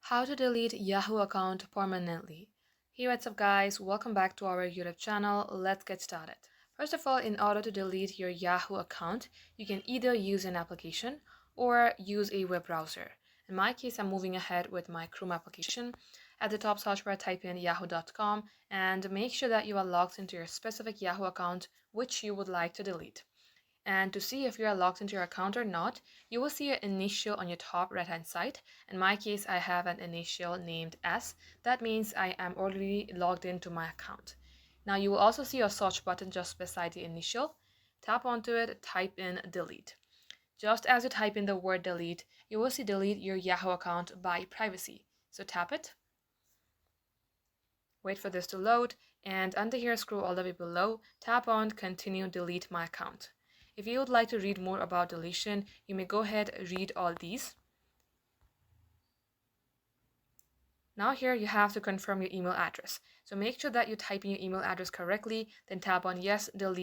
How to delete Yahoo account permanently. Hey, what's up guys, welcome back to our YouTube channel. Let's get started. First of all, in order to delete your Yahoo account, you can either use an application or use a web browser. In my case, I'm moving ahead with my Chrome application. At the top search bar, type in yahoo.com and make sure that you are logged into your specific Yahoo account which you would like to delete. And to see if you are logged into your account or not, you will see an initial on your top right hand side. In my case, I have an initial named S. That means I am already logged into my account. Now you will also see a search button just beside the initial. Tap onto it, type in delete. Just as you type in the word delete, you will see delete your Yahoo account by privacy. So tap it. Wait for this to load, and under here scroll all the way below, tap on continue delete my account. If you would like to read more about deletion, you may go ahead and read all these. Now here you have to confirm your email address. So make sure that you type in your email address correctly, then tap on yes, delete